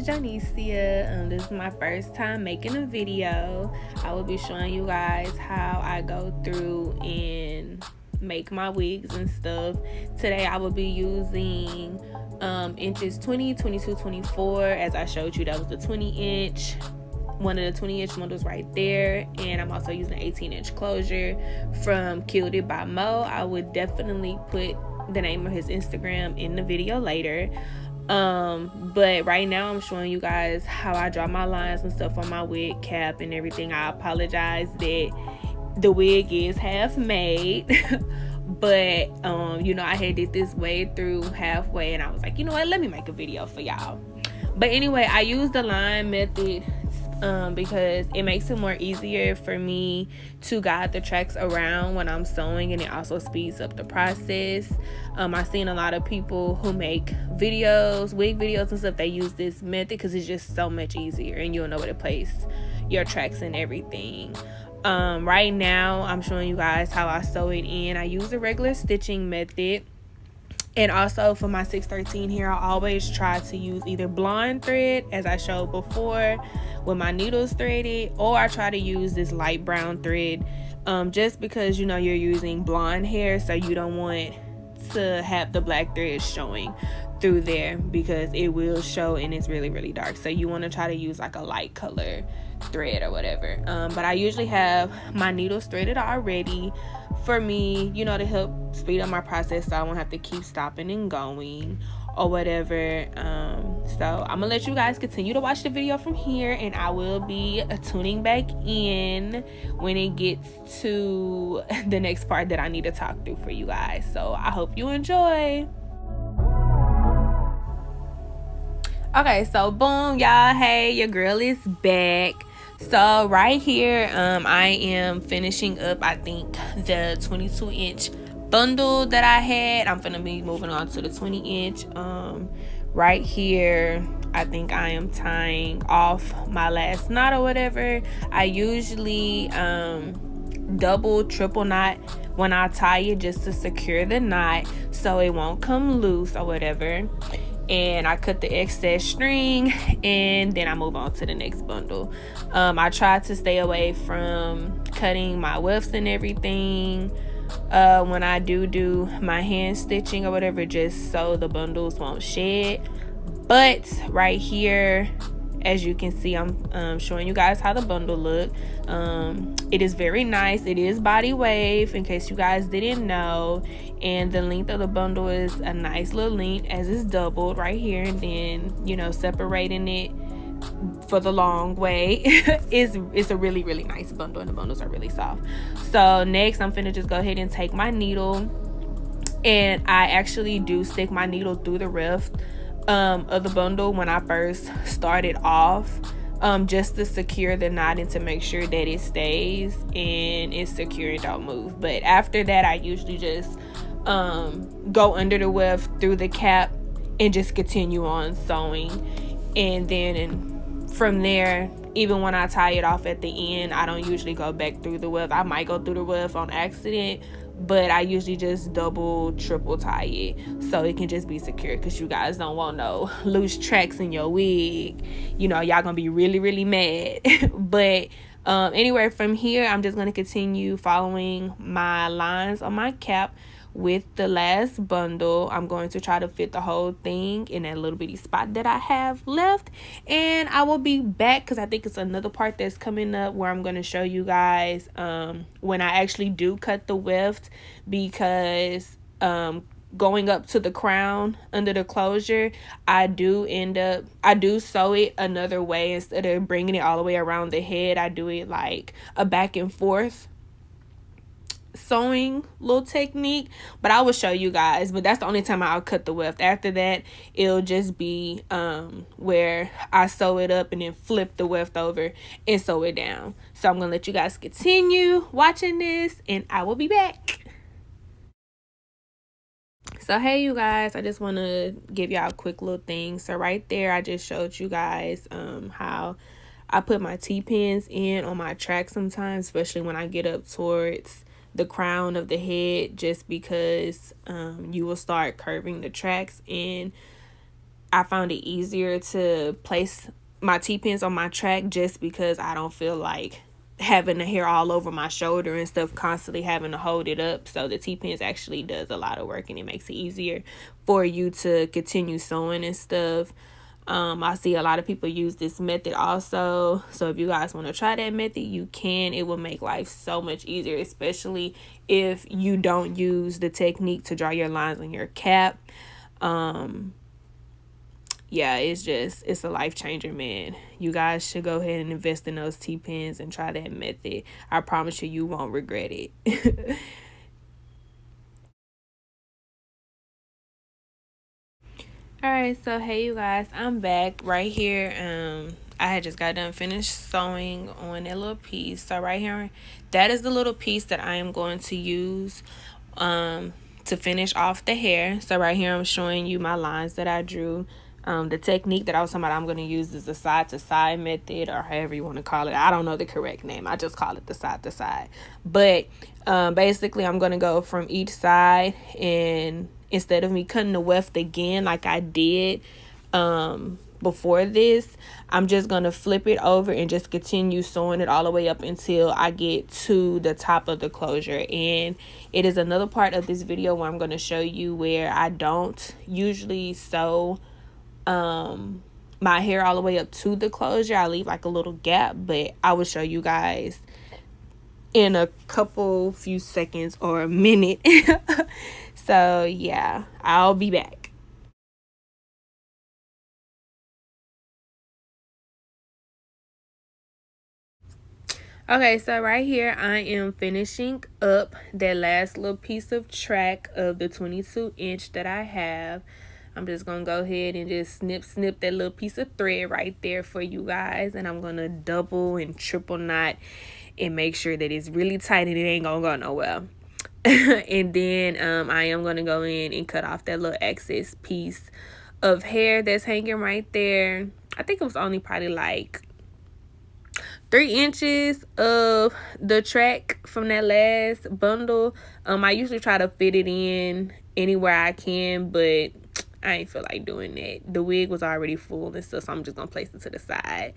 Jonicia. This is my first time making a video. I will be showing you guys how I go through and make my wigs and stuff. Today I will be using inches 20, 22, 24. As I showed you, that was the 20 inch. One of the 20 inch models right there, and I'm also using an 18 inch closure from Killed It by Mo. I would definitely put the name of his Instagram in the video later. But right now I'm showing you guys how I draw my lines and stuff on my wig cap and everything. I apologize that the wig is half made but you know, I had did this way through halfway and I was like, you know what, let me make a video for y'all. But anyway, I use the line method because it makes it more easier for me to guide the tracks around when I'm sewing, and it also speeds up the process. I've seen a lot of people who make videos, wig videos and stuff, they use this method because it's just so much easier and you'll know where to place your tracks and everything. Right now I'm showing you guys how I sew it in. I use the regular stitching method. And also for my 613 here, I always try to use either blonde thread, as I showed before, with my needles threaded, or I try to use this light brown thread, just because, you know, you're using blonde hair, so you don't want to have the black thread showing through there because it will show and it's really, really dark. So you want to try to use like a light color thread or whatever. But I usually have my needles threaded already for me, you know, to help speed up my process so I won't have to keep stopping and going or whatever. So I'm gonna let you guys continue to watch the video from here, and I will be tuning back in when it gets to the next part that I need to talk through for you guys. So I hope you enjoy. Okay, so boom, y'all. Hey, your girl is back. So right here, I am finishing up, I think, the 22 inch bundle that I had. I'm gonna be moving on to the 20 inch. Right here, I think I am tying off my last knot or whatever. I usually double, triple knot when I tie it just to secure the knot so it won't come loose or whatever. And I cut the excess string and then I move on to the next bundle. I try to stay away from cutting my wefts and everything when I do my hand stitching or whatever, just so the bundles won't shed. But right here, as you can see, I'm showing you guys how the bundle look. It is very nice. It is body wave, in case you guys didn't know, and the length of the bundle is a nice little length as it's doubled right here, and then, you know, separating it for the long way it's a really, really nice bundle, and the bundles are really soft. So next I'm finna just go ahead and take my needle, and I actually do stick my needle through the rift of the bundle when I first started off, just to secure the knot and to make sure that it stays and it's secure and don't move. But after that, I usually just go under the weft through the cap and just continue on sewing. And then from there, even when I tie it off at the end, I don't usually go back through the weft. I might go through the weft on accident, but I usually just double, triple tie it so it can just be secure, because you guys don't want no loose tracks in your wig. You know, y'all gonna be really, really mad. But anyway, from here I'm just gonna continue following my lines on my cap with the last bundle. I'm going to try to fit the whole thing in that little bitty spot that I have left, and I will be back because I think it's another part that's coming up where I'm going to show you guys when I actually do cut the weft, because going up to the crown under the closure, I do sew it another way. Instead of bringing it all the way around the head, I do it like a back and forth sewing little technique. But I will show you guys, but that's the only time I'll cut the weft. After that, it'll just be where I sew it up and then flip the weft over and sew it down. So I'm gonna let you guys continue watching this, and I will be back. So hey you guys, I just want to give y'all a quick little thing. So right there, I just showed you guys how I put my T-pins in on my track sometimes, especially when I get up towards the crown of the head, just because you will start curving the tracks, and I found it easier to place my T-pins on my track just because I don't feel like having the hair all over my shoulder and stuff, constantly having to hold it up. So the T-pins actually does a lot of work, and it makes it easier for you to continue sewing and stuff. I see a lot of people use this method also. So if you guys want to try that method, you can. It will make life so much easier, especially if you don't use the technique to draw your lines on your cap. Yeah, it's a life changer, man. You guys should go ahead and invest in those T-pins and try that method. I promise you, you won't regret it. All right, so hey you guys, I'm back right here. I had just got done finished sewing on that little piece. So right here, that is the little piece that I am going to use to finish off the hair. So right here, I'm showing you my lines that I drew. The technique that I was talking about I'm going to use is the side to side method, or however you want to call it. I don't know the correct name. I just call it the side to side. But basically, I'm going to go from each side, and instead of me cutting the weft again like I did before this, I'm just going to flip it over and just continue sewing it all the way up until I get to the top of the closure. And it is another part of this video where I'm going to show you where I don't usually sew my hair all the way up to the closure. I leave like a little gap, but I will show you guys in a few seconds or a minute. So yeah, I'll be back. Okay, so right here I am finishing up that last little piece of track of the 22-inch that I have. I'm just gonna go ahead and just snip that little piece of thread right there for you guys, and I'm gonna double and triple knot and make sure that it's really tight and it ain't gonna go nowhere. And then I am gonna go in and cut off that little excess piece of hair that's hanging right there. I think it was only probably like 3 inches of the track from that last bundle. I usually try to fit it in anywhere I can, but I ain't feel like doing that. The wig was already full and stuff, so I'm just gonna place it to the side.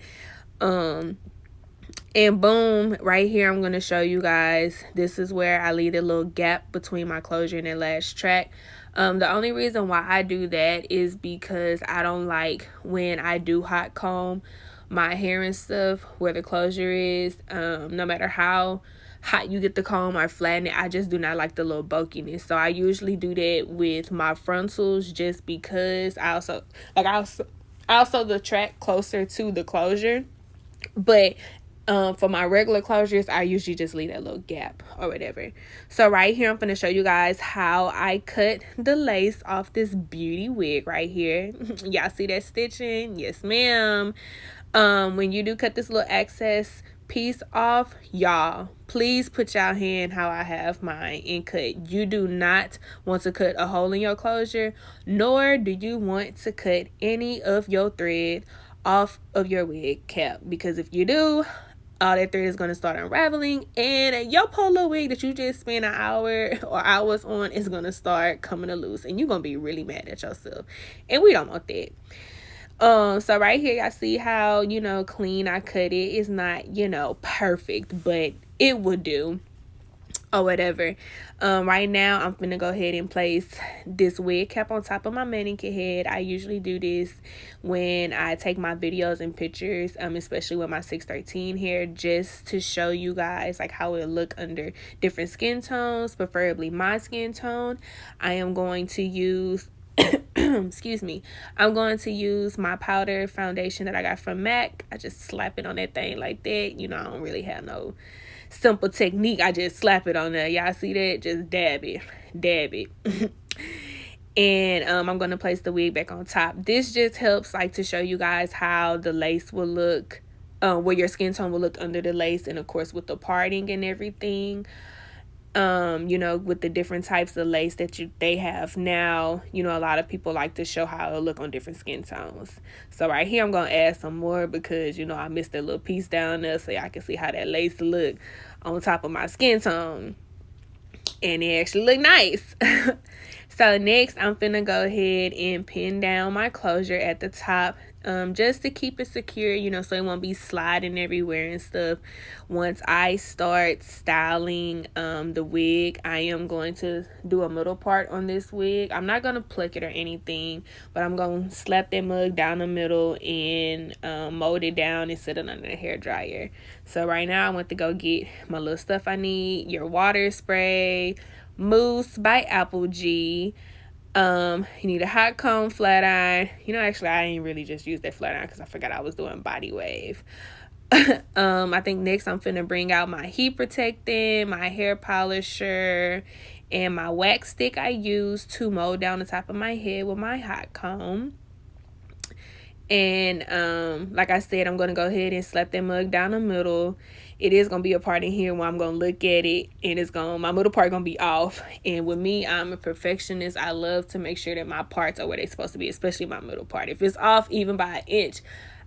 And boom, right here I'm going to show you guys, this is where I leave a little gap between my closure and that last track. The only reason why I do that is because I don't like when I do hot comb my hair and stuff where the closure is. No matter how hot you get the comb or flatten it, I just do not like the little bulkiness. So I usually do that with my frontals, just because I also the track closer to the closure. But for my regular closures, I usually just leave that little gap or whatever. So right here, I'm going to show you guys how I cut the lace off this beauty wig right here. Y'all see that stitching? Yes, ma'am. When you do cut this little excess piece off, y'all, please put y'all hand how I have mine and cut. You do not want to cut a hole in your closure, nor do you want to cut any of your thread off of your wig cap, because if you do, all that thread is going to start unraveling, and your polo wig that you just spent an hour or hours on is going to start coming loose, and you're going to be really mad at yourself, and we don't want that. So right here, y'all see how, clean I cut it. It's not, perfect, but it would do or whatever. Right now, I'm gonna go ahead and place this wig cap on top of my mannequin head. I usually do this when I take my videos and pictures, especially with my 613 hair, just to show you guys like how it look under different skin tones, preferably my skin tone. I am going to use excuse me, I'm going to use my powder foundation that I got from MAC. I just slap it on that thing like that. I don't really have no simple technique. I just slap it on there. Y'all see that? Just dab it. And I'm going to place the wig back on top. This just helps like to show you guys how the lace will look, where your skin tone will look under the lace, and of course with the parting and everything. With the different types of lace that they have now, a lot of people like to show how it'll look on different skin tones. So right here, I'm going to add some more because, I missed that little piece down there, so y'all can see how that lace look on top of my skin tone. And it actually look nice. So So next, I'm finna go ahead and pin down my closure at the top, just to keep it secure, you know, so it won't be sliding everywhere and stuff. Once I start styling the wig, I am going to do a middle part on this wig. I'm not going to pluck it or anything, but I'm going to slap that mug down the middle and mold it down and set it under the hair dryer. So right now, I went to go get my little stuff I need: your water spray, Mousse by Apple G. You need a hot comb, flat iron. You know, actually, I ain't really just use that flat iron because I forgot I was doing body wave. I think next I'm finna bring out my heat protectant, my hair polisher, and my wax stick I use to mold down the top of my head with my hot comb. And like I said, I'm gonna go ahead and slap that mug down the middle. It is gonna be a part in here where I'm gonna look at it and it's gonna, my middle part gonna be off. And with me, I'm a perfectionist. I love to make sure that my parts are where they're supposed to be, especially my middle part. If it's off even by an inch,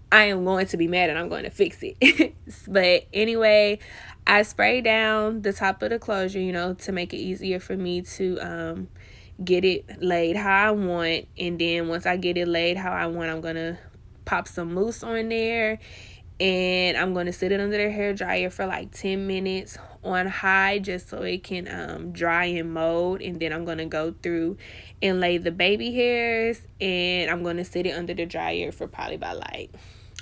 I am going to be mad and I'm going to fix it. But anyway, I spray down the top of the closure, you know, to make it easier for me to get it laid how I want. And then once I get it laid how I want, I'm gonna pop some mousse on there and I'm going to sit it under the hair dryer for like 10 minutes on high, just so it can dry and mold. And then I'm going to go through and lay the baby hairs, and I'm going to sit it under the dryer for probably about like,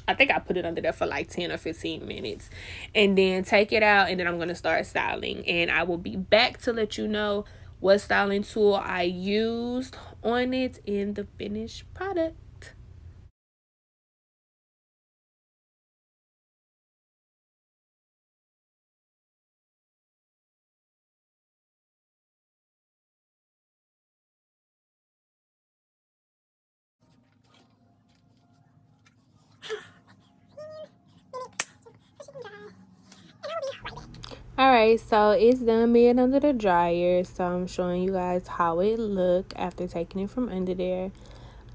I think I put it under there for like 10 or 15 minutes, and then take it out, and then I'm going to start styling. And I will be back to let you know what styling tool I used on it in the finished product. Alright, so it's done being under the dryer. So I'm showing you guys how it look after taking it from under there.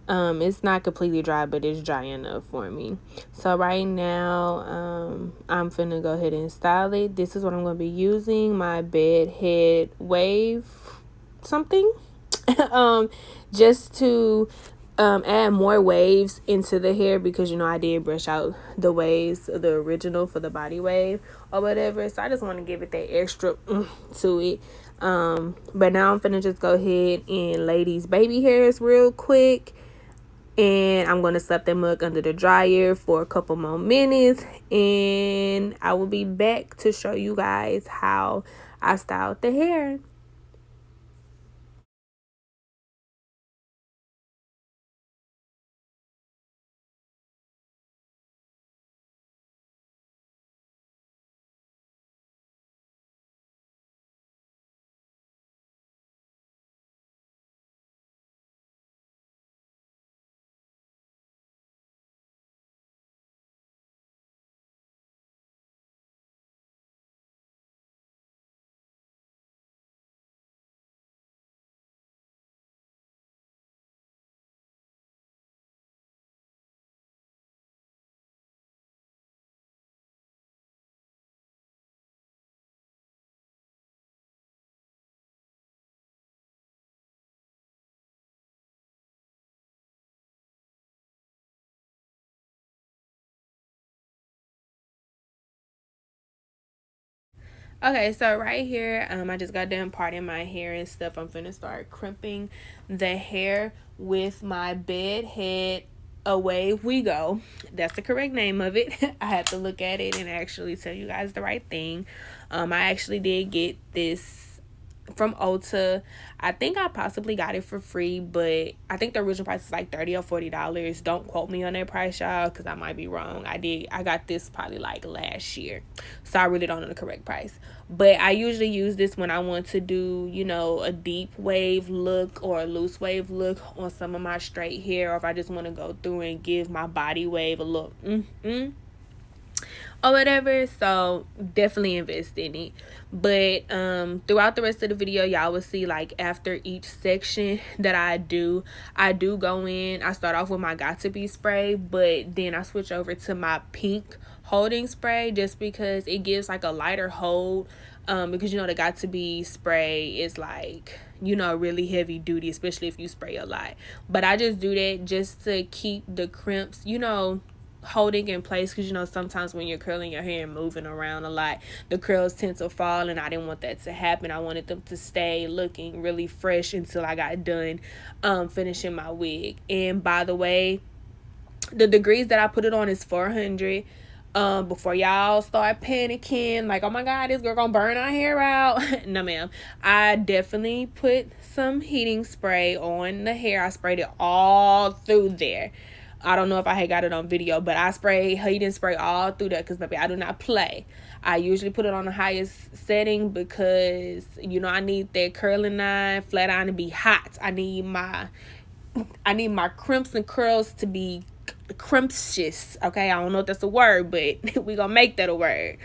It's not completely dry, but it's dry enough for me. So right now, I'm finna go ahead and style it. This is what I'm gonna be using: my bed head wave something. Just to add more waves into the hair, because you know I did brush out the waves, the original for the body wave or whatever. So I just want to give it that extra to it. But now I'm finna just go ahead and lay these baby hairs real quick, and I'm gonna slap that mug under the dryer for a couple more minutes, and I will be back to show you guys how I styled the hair. Okay, so right here, I just got done parting my hair and stuff. I'm finna start crimping the hair with my bed head away we go. That's the correct name of it. I had to look at it and actually tell you guys the right thing. I actually did get this from Ulta. I think I possibly got it for free, but I think the original price is like $30 or $40. Don't quote me on that price, y'all, because I might be wrong. I got this probably like last year, so I really don't know the correct price. But I usually use this when I want to do, you know, a deep wave look or a loose wave look on some of my straight hair, or if I just want to go through and give my body wave a look or whatever. So definitely invest in it. But throughout the rest of the video, y'all will see, like, after each section that I do go in. I start off with my Got To Be spray, but then I switch over to my pink holding spray, just because it gives like a lighter hold. Because the Got To Be spray is like, really heavy duty, especially if you spray a lot. But I just do that just to keep the crimps, holding in place, because sometimes when you're curling your hair and moving around a lot, the curls tend to fall, and I didn't want that to happen. I wanted them to stay looking really fresh until I got done finishing my wig. And by the way, the degrees that I put it on is 400. Before y'all start panicking like, oh my god, this girl gonna burn our hair out. No ma'am, I definitely put some heating spray on the hair. I sprayed it all through there. I don't know if I had got it on video, but I spray heating spray all through there, because baby, I do not play. I usually put it on the highest setting because I need that curling iron, flat iron to be hot. I need my crimps and curls to be crumptious. Okay, I don't know if that's a word, but we gonna make that a word.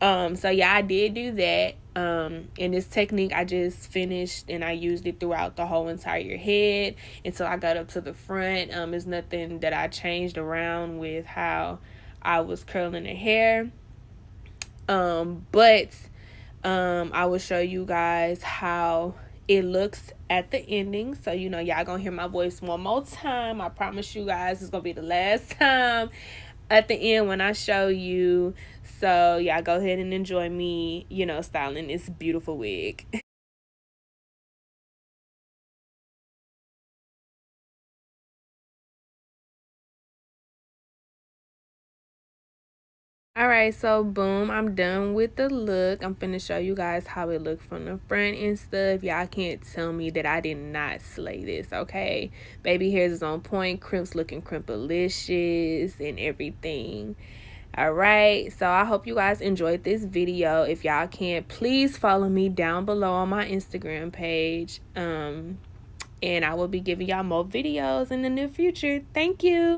So yeah, I did do that. And this technique I just finished, and I used it throughout the whole entire head until I got up to the front. There's nothing that I changed around with how I was curling the hair. But I will show you guys how it looks at the ending. So y'all gonna hear my voice one more time. I promise you guys it's gonna be the last time at the end when I show you. So y'all go ahead and enjoy me styling this beautiful wig. Alright, so boom, I'm done with the look. I'm finna show you guys how it looked from the front and stuff. Y'all can't tell me that I did not slay this, okay? Baby hairs is on point, crimps looking crimpalicious and everything. Alright, so I hope you guys enjoyed this video. If y'all can, please follow me down below on my Instagram page. And I will be giving y'all more videos in the near future. Thank you.